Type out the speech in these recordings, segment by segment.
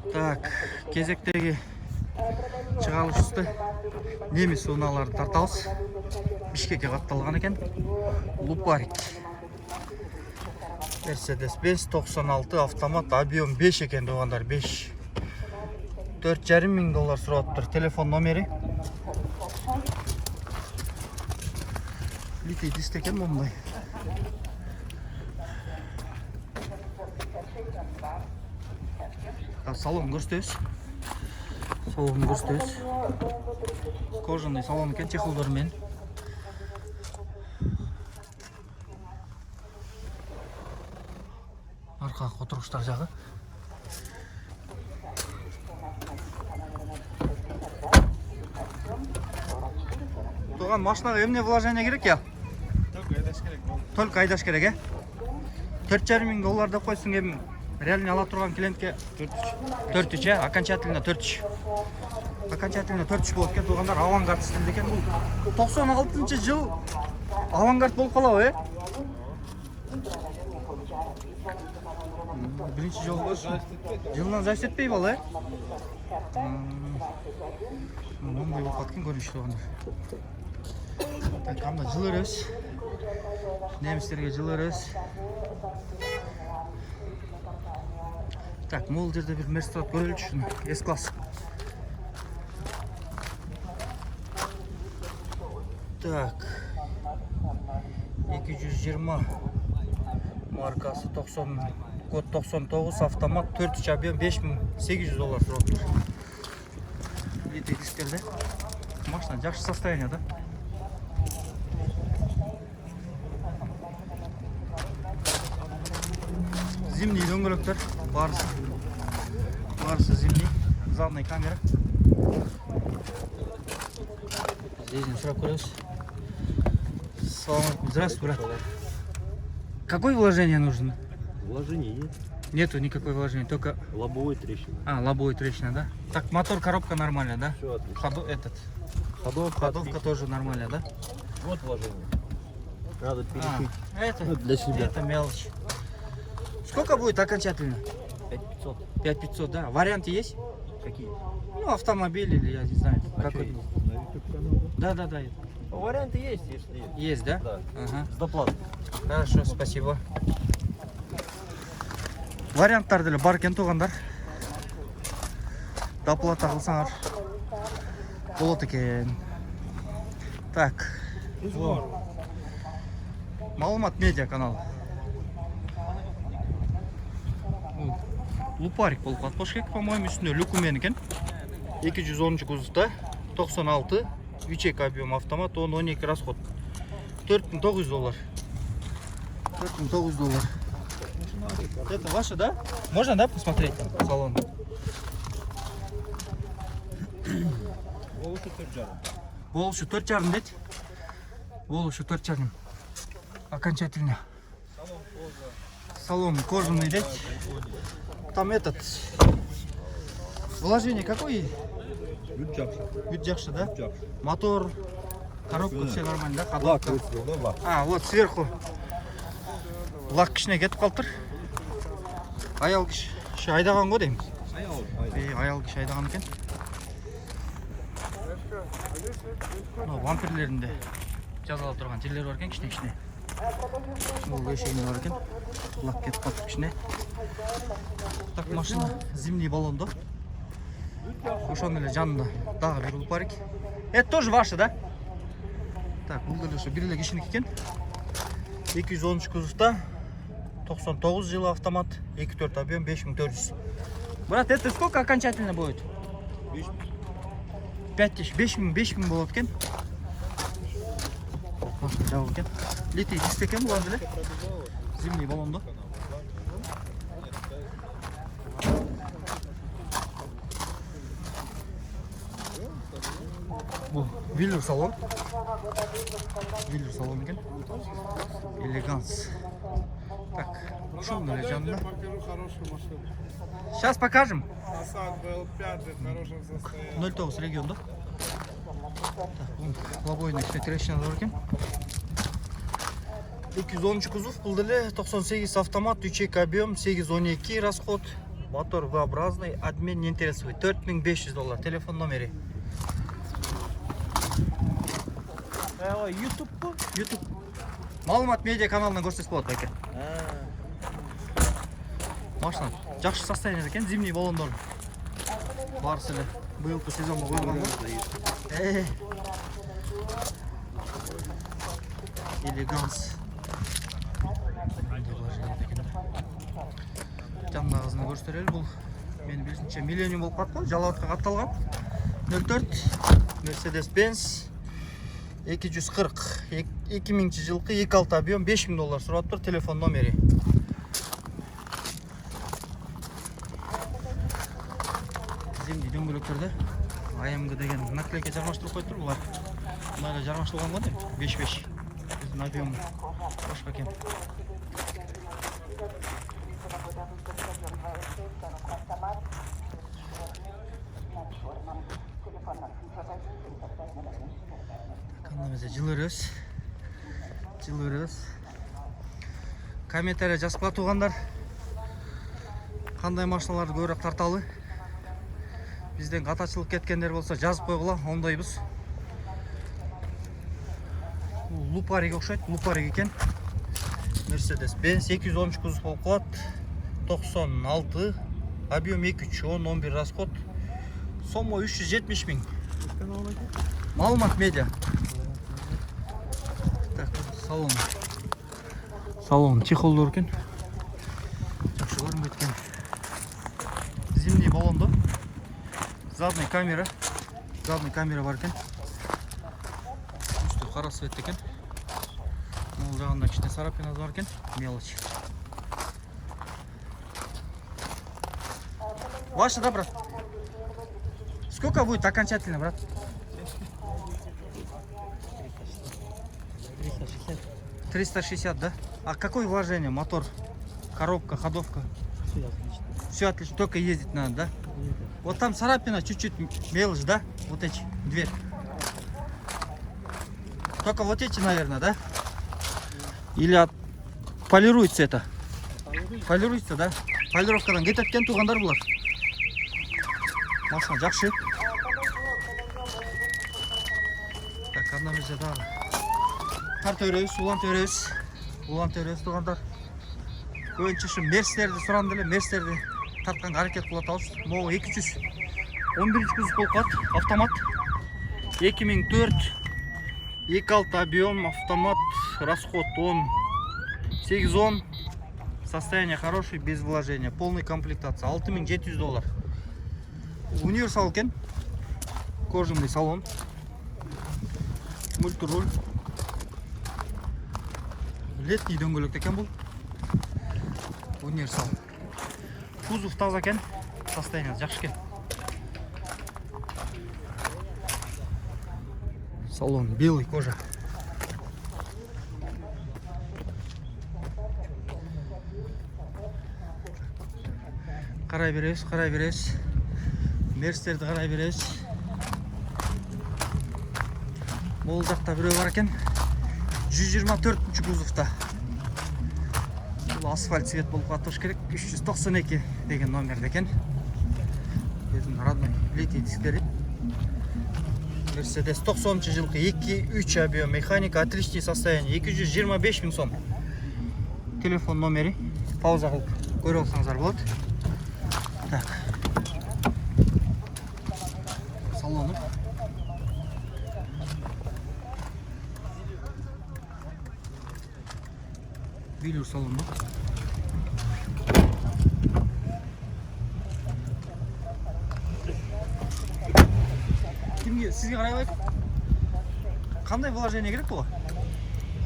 Так, кезектегі чыгалышты неміс уналарды тартабыз. Бишкекке катталган экен. Лупарик. Mercedes-Benz 96 автомат, объем 5 екен доғандар, 5. $4,500 сұрап тұр. Телефон номері. Литей диск екен мұндай. Салон көрсетеміз. Салон көрсетеміз. Кожаный салон екен, чехолдармен. Арқа отырғыштар жағы. Тоған машинаға емне вложение керек я? Только айдаш керек, е? $4,500 деп қойсын ем. Реально ала тұрған клиентке 4-3, е? Окончательно 4-3. Окончательно 4-3 болып кен. Тоғандар авангард стилде кен. 96 жыл авангард болып қалау, е? Birinci yol olsun. Yıldan zapt etmeyi balı. Onday bakatken görüştü onlar. Tak hamda жылырыз. Немістерге жылырыз. Так, мол жерде bir Mercedes көрелікші шunu. S-класс. Так. 220 markası 90 Kod 99 автомат 4 объем $5,800 тұрып тұр. Литей дисктерде. Машина жақсы состояниеда. Зимний дөңгелектер. Барысы зимний. Задний камера. Здесь сұрап көреміз. Здравствуй, брат. Какое вложение нужно? Вложений нет. Нету никакой вложения, только... Лобовой трещина. Лобовой трещина, да? Так, мотор, коробка нормальная, да? Все отлично. Ходовка тоже нормальная, да? Вот вложение. Надо перешить. Это для себя. Это мелочь. Сколько будет окончательно? 5500. 5500, да? Варианты есть? Какие? Ну, автомобиль или я не знаю. Какой? Есть? На YouTube канал, Да. варианты есть, если есть. Есть, да? Да. Ага. С доплатой. Хорошо, спасибо. Варианттар деле бар екен туғандар. Доплата қылсаңар болады екен. Так. Малумат медиа канал. Лупарик болып қатпаш керек, по-моему, үстінде люкумен екен. 210 кузовта, 96, 3 объем автомат, 10-12 расход. $4,900. $4,900. Это ваше, да? Можно, да, посмотреть там салон? Болушу 4,5 дед. Болушу 4,5. Окончательно. Салон кожаный дед. Там этот. Вложение какое? Бюджакши, да? Мотор, коробка, все нормально, да? Ходовка. Вот сверху. Лак кішіне кетіп қалтыр. Аял кіші айдаған ғой дейміз. Аял кіші айдаған екен. Вампирлерінде жазалап тұрған жерлер бар екен кішіне. Бұл өшейіне бар екен. Лак кетіп қалтыр кішіне. Так, машина зимний баллонды. Ошон эле жанында дагы бир лупарик. Это тоже ваше, да? Так, бул деле бир эле кишиники экен. 210 кузовта. 99 жыл автомат, 2-4 объем, 5400. Брат, это сколько окончательно будет? 5000, 5000 болады екен. Машина жабық екен. Литей диск екен бұл деле. Зимний баллонды. Бұл виллер салон. Виллер салон екен. Элеганс. Так, шум на жанында. Сейчас покажем. хорошем состоянии. 09 регион, да? Лобойный трещина бар екен. 210 кузов, бұл деле 98 автомат, 3 объем, 8-12 расход, Мотор V-образный, обмен не интересует. $4500. Телефон номери. YouTube bu? YouTube. Маалымат медиа каналынан көрсөтсө болот баке. Машина жакшы состояниеде экен, зимний баллондор. Барысы эле быйылкы сезонго коюлган го. Элеганс. Жанагызын көрсөтөлү. Бул менин билишимче Millennium болуп калат го, жалаатка катталган. 04 Mercedes-Benz 240 2000 жылкы 2.6 объем $5000 сураттыр. Телефон номери. Зимний дөңгөлөктөрдө AMG деген наклейка жармаштырып коюптур. Булар мына жармаштырылган го деп 5-5. Биздин объем башка экен. Жылы өрөбүз. Комментарий жазып атугандар. Кандай машиналарды көбүрөөк тарталы? Бизден катачылык кеткендер болсо жазып койгула, оңдойбуз. Лупарик окшойт, лупарик экен. Mercedes-Benz 213 кузов болуп калат. 96, объем 2.3, 11 расход. Сомо 370 000. Маалымат медиа. Так, салон чехолдор экен. Жакшы көрүнбөйт экен. Зимний баллондо. Задний камера бар экен. Үстү кара свет экен. Мол жагында кичине сарапинасы бар экен. Мелочь. Ваше, да, брат? Сколько будет окончательно, брат? 360, да? А какое вложение? Мотор, коробка, ходовка? Все отлично. Все отлично, только ездить надо, да? Вот там царапина, чуть-чуть мелочь, да? Вот эти, дверь. Только вот эти, наверное, да? Или полируется это? Полируется, да? Полировкадан кеткен тугандар булар. Машина жакшы. Так, анда бизе дагы кар төрөбүз, улан төрөбүз тугандар. Көбүнчө ушу Мерстерди суранды эле, Мерстерди тартканга аракет кылып атабыз. Могу 211 кузов болуп калат, автомат. 2004 2.6 объем, автомат, расход 8-10. Состояние хорошее, без вложения, полная комплектация. $6700. Универсал экен, кожаный салон, мультируль, летний дөңгөлөк экен бул. Универсал. Кузов таза экен, состояние жакшы экен. Салон белый, кожа. Карай беребиз. Мерстерди карай беребиз. Бул жакта бирөө бар экен. 124 кузовта. Бул асфальт цвет болуп калыш керек. 392 деген номерде экен. Биздин родной литий дисктери. Mercedes 90 жылкы 2.3 объем, механика, отличное состояние. 225 000 сом. Телефон номери. Пауза кылып көрүп алсаңыздар болот. Так. Салону. Велюр салону. Кимге сизге карайбайт? Кандай вложение керек буга?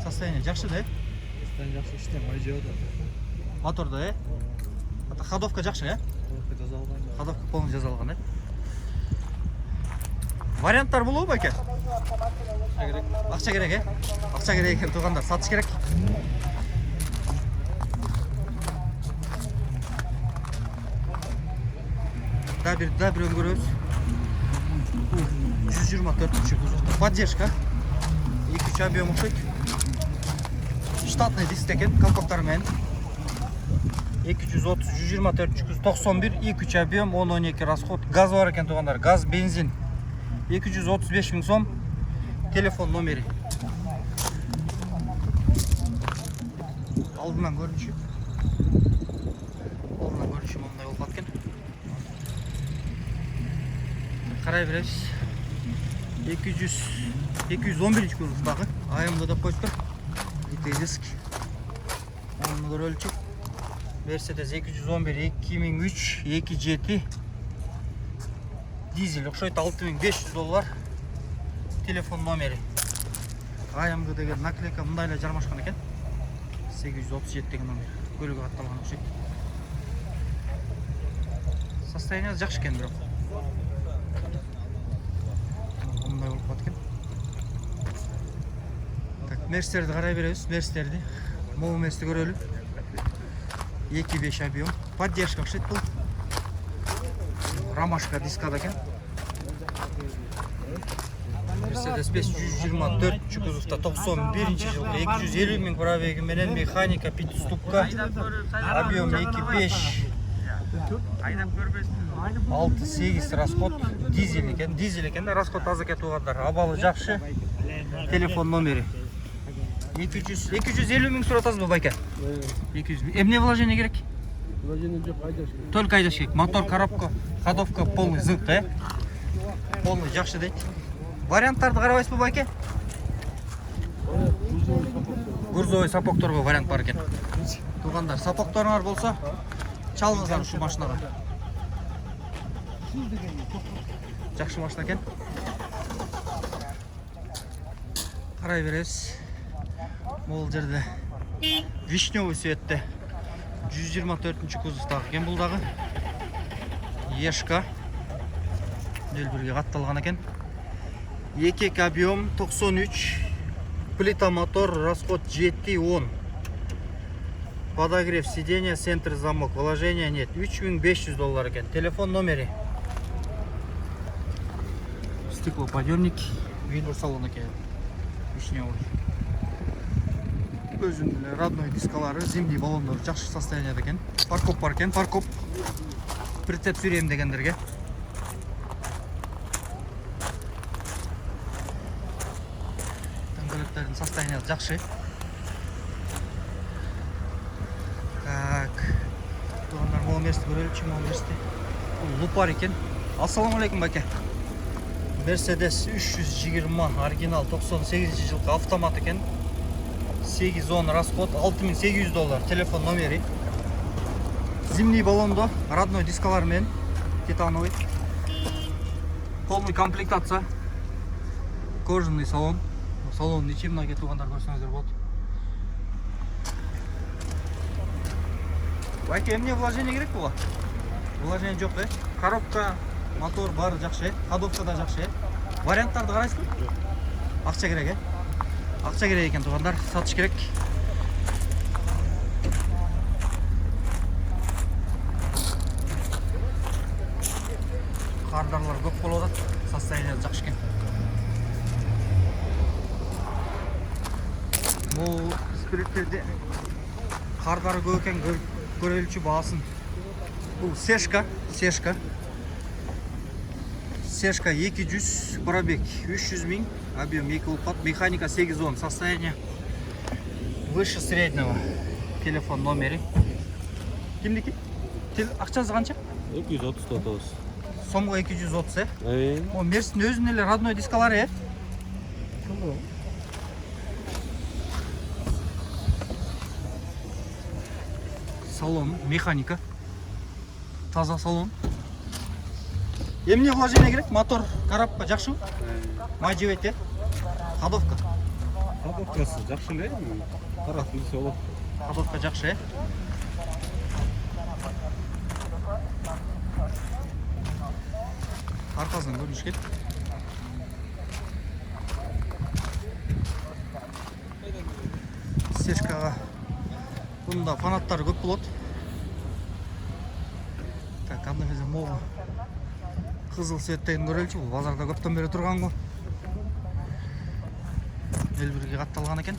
Состояние жакшы да? Состояние жакшы, иштем айжабы. Мотордо, Ата ходовка жакшы, Ходовка жазалган. Ходовка полный жазалган, Варианттар болобу баке? Акча керек, Акча керек экен тугандар, сатыш керек. Да бир көрөбүз. 124 кузовда. Поддержка. 2-3 объем окшойт. Штатный диск экен, колпактар менен. 230 124 391 2-3 объем 10-12 расход. Gaz var ekan tuğanlar. Gaz, benzin. 235 bin so'm. Telefon nomeri. Aldından görünüşü. Aldından görünüşü onday olup atken. Karay veririz. 211 kuzovdagi AMG deb qo'yibdi. Disk. Onları ölçek. Mercedes 211 2003 2.7 dizel o'xshaydi $6500. Telefon nomeri. AMG degan nakleyka mundaylar jarmashgan ekan. 837 degan nomer. Ko'ylegi atalgan o'xshaydi. Состояние yaxshi ekan biroq. Bunday bo'lib qotgan. Так, Mercedes'ni qaray beramiz. Mercedes'ni. Mo'u Mercedes'ni ko'raylik. 2.5 объем. Поддержка o'xshaydi bu. Ромашка diskada ekan. Mercedes 524 kuzovda 91-yilgi 250 ming probegi bilan mexanika 5 stupka. Объем 2.5 6-8 расход dizel ekan. Dizel ekan da расход az ekan tuğanlar. Abalı жақсы. Telefon nomeri. 250 ming so'ratasiz bu bayka. 200. Emne вложение керек? Вложение жоқ, айдаш. Только айдаш керек. Мотор, коробка, ходовка полный зыңқ, э? Полный жақсы дейді. Варианттарды қарабайсыз bu байке? Грузовой сапокторға вариант бар екен. Туғандар, сапокторыңар болса, чалыңыздар ұшу машинаға. Жақсы машина екен. Қарай бересіз. Бұл жерде вишневый цветте 124 кузовтағы екен бұлдағы. Ешка. Нөл бірге қатталған екен. 2 объем 93. Плита мотор, расход 7-10. Подогрев сиденья, центр замок, вложения нет. $3500 екен. Телефон номери. Стеклоподъемник. Винор салон екен. Вишневый. Өзінің родной дискалары, зимний баллондар жақсы состояниеде екен. Паркоп бар екен, паркоп. Прицеп сүйрем дегендерге. Дөңгелектердің состояниеде жақсы. Так. Туғандар мол мерсті көрелікші, мол мерсті. Лупар екен. Ассаламу алейкум бәке. Mercedes 320 оригинал 98 жылғы автомат екен. 8-10 расход $6800. Телефон номери. Зимний баллондо, родной дискалармен, титановый. Полный комплектация. Кожаный салон. Салон ничем кетугандар көрсеңіздер болады. Байке, эмне вложение керек буга? Вложение жоқ, э? Коробка, мотор бары жақсы, ходовка да жақсы. Варианттарды қарайсызбы? Ақша керек, э? Ақша керек екен туғандар, сатыш керек. Қардарлар көп болып жатыр, состояние жақсы екен. Бұл спириттерде қардары көп екен, көрелікші бағасын. Бұл сешка. Сешка 200, пробег 300 мing, объем 2 лопат, механика 8-10, состояние выше среднего. Телефон номери. Кімдекі? Ақшасы қанша? 230. Сомға 230, е? О, Мерсінің өзінің родной дискалары, е? Салон, механика. Таза салон. Емне вложение керек? Мотор, коробка жақсы? Май жебет, е? Ходовка. Ходовкасы жақсы ле? Тарапын солы. Ходовка жақсы, е? Арқасынан көрініш кет. Сешкаға бұнда фанаттары көп болады. Так, анда кезде моғы қызыл светтен көрелші, бұл базарда көптен бері тұрған ғой. Елбірге қатталған екен.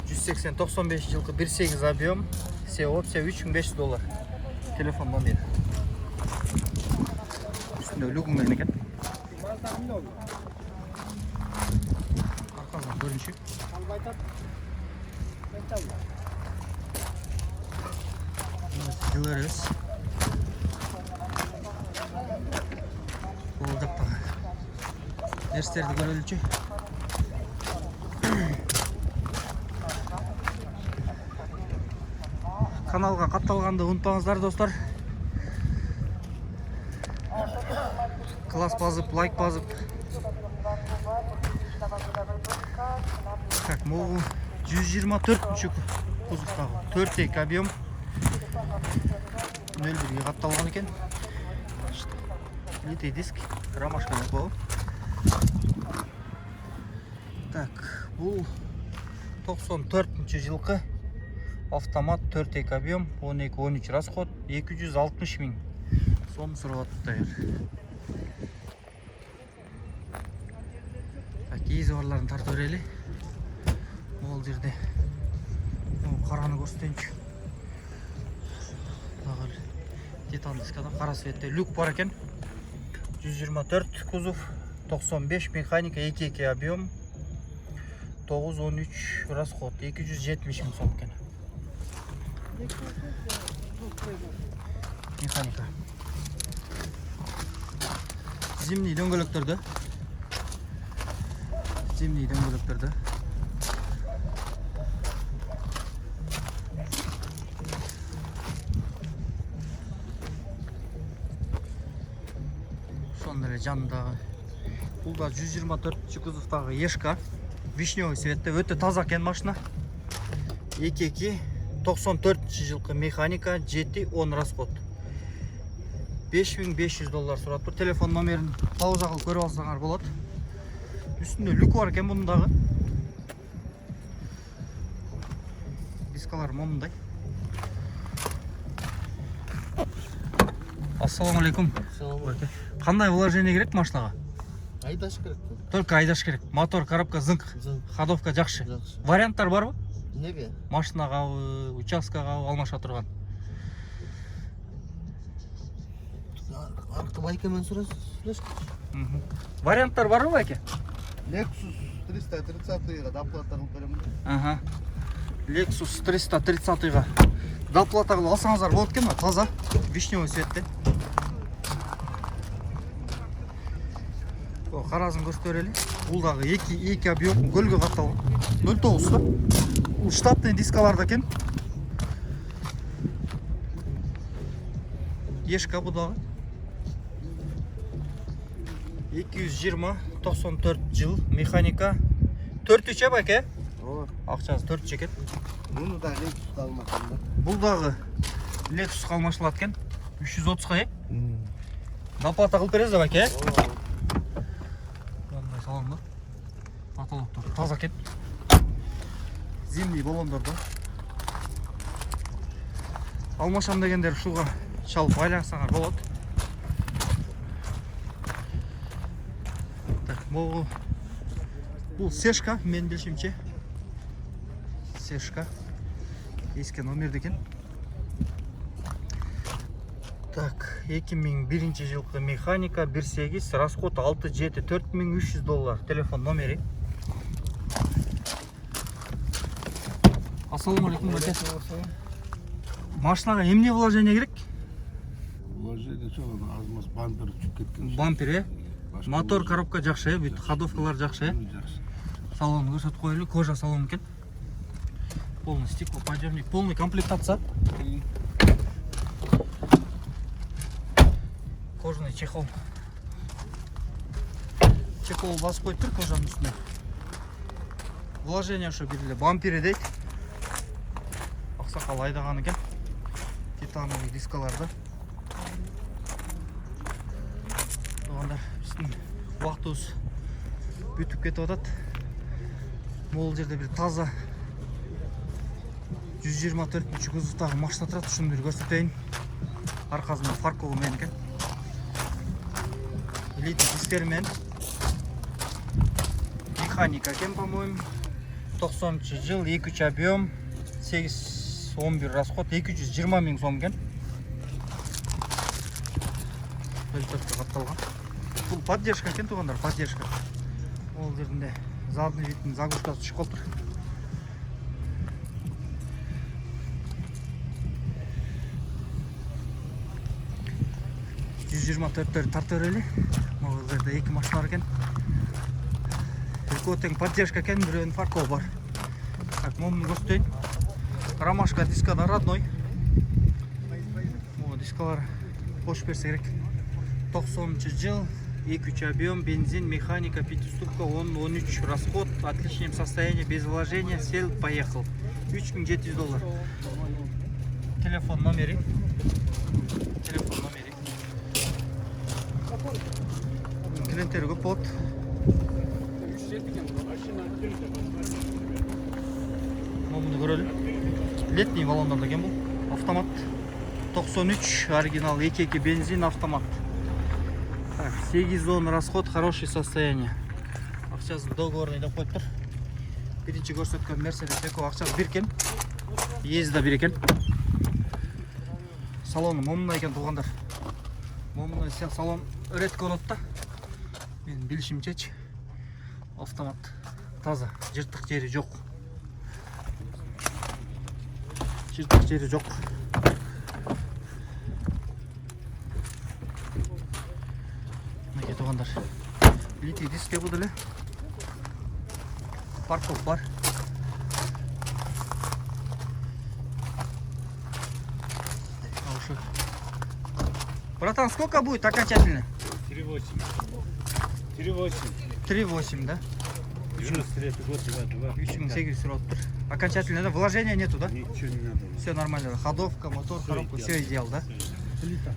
180-95 жылқы 1.8 объем, все опция $3500. Telefon номері. Üstünde люгімен екен. Арқасынан көрінше. Деларес. Ол жақтағы дәрістерді көрелікше. Каналға қатталғанды ұмытпаңыздар достар. Класс басып, лайк басып. Так, бұл 124-ші кузовтағы 4-тек объем. 0,1-ге қатталған екен. Литый диск, ромашканы бұл. Так, бұл 94-ші жылқы. Автомат 4-тек объем, 12-13 расход, 260 000 сом сұрап атты. Кейізі барларын тартып өрелі. Ол жерде қараны көрсетейінші. Титан дискада қара светте люк бар екен. 124 кузов, 95 механика, 2-2 объем, 9-13 расход, 270 000 сом екен. Механика. Зимний дөңгелектерді. Сондай жанындағы. Бұл да 124 кузовтағы ешка. Вишневый светті. Өте таза екен машина. 2-2 94 жылқы механика, 7-10 расход. $5500 сұрап тұр. Телефон номерін пауза қылып көріп алсаңар болады. Үстінде люк бар екен бұндағы. Дискалар момындай. Ассаламалейкум. Қандай вложение керек машинаға? Айдаш керек. Только айдаш керек. Мотор, коробка, зыңқ. Ходовка жақсы. Варианттар бар ба? Неге? Машинаға, участкаға алмаша тұрған. Арқты байкамен сұрасыз. Варианттар бар ба байке? Lexus 330-ға доплата қылып беремін. Ага. Lexus 330-ға доплата қылып алсаңыздар болады екен, таза, вишневый светте. Қарасын көрсетөрелі. Бұлдағы 2 объем көлге қатталған. 0,9-та. Бұл штатный дискаларда екен. Ешка бұдағы. 220-94 жыл механика. 4-3 бәке? Ақшасы 4 екен. Бұны да Lexus қалмақанда. Бұлдағы Lexus қалмашылат екен. 330-ға е? Доплата қылып бересіз бәке? Ондай салонда. Потолоктар таза екен. Зимний баллондарда. Алмашам дегендер шуға шалып байлансаңар болады. Бұл сешка, мен білшімше. Сешка. Еске номерді екен. Так, 2001 жылқы механика, 1.8, расход 6-7, $4300. Телефон номері. Ассаламалейкум, бәке. Машинаға емне вложение керек? Вложение жоқ, азмас бампер түсіп кеткен. Бампер, е? Мотор, коробка жақсы, е? Бүйтіп ходовкалар жақсы, е? Салон көрсетіп қойылы, кожа салон екен. Полный стекло, подъемник, полный комплектация. Кожаный чехол. Чехол басып қойып тұр кожаның үстіне. Вложение шо берілі. Бампері дейді. Ақсақал айдаған екен. Титановый дискаларды. Оғанда біздің уақытымыз бүтіп кетіп атады. Ол жерде бір таза 124 кузовтағы машина тұрады. Шunu бір көрсетейін. Арқасында фарковы мен екен. Элитный дистермен. Механика екен, по-моему. 90 жыл, 2-3 объем, 8 11 расход 220 миң сом екен. Пыльчатка катталган. Бул поддержка екен тугандар, поддержка. Ол жеринде задний видтин заглушкасы түшүп калыптыр. Тартып берели. Могул жерде 2 машина бар экен. Экөө тең поддержка екен, бирөөнүн фаркоо бар. Так, момун көрсөтөйүн. Ромашка дискада родной. Могу дискалар кош берсе керек. 90-жыл, 2 объем, бензин, механика, 5-ступка, 10-13 расход, отличном состоянии, без вложения, сел, поехал. $3700. Телефон номери. Клиенттер көп болот. Мамуну көрөлү. Летний баллондар екен бул. Автомат. 93 оригинал, 2 бензин, автомат. Так, 8 расход, хорошее состояние. Акчасы договорный деп коюптур. Биринчи көрсөткөн Mercedes экөө акчасы бир экен. Ези да бир экен. Салону момундай экен туугандар. Момундай салон редко болот да. Мен билишимчечи автомат таза, жыртык жери жок. Мынакей туугандар. Литий диске бул деле. Парков бар. Братан, сколько будет окончательно? 3.8. 3.8. 3.8, да? 93 год, 2. 3800 тур. Окончательно, да? Вложения нету, да? Ничего не надо. Все нормально. Ходовка, мотор, коробка, все идеал, да? Плита.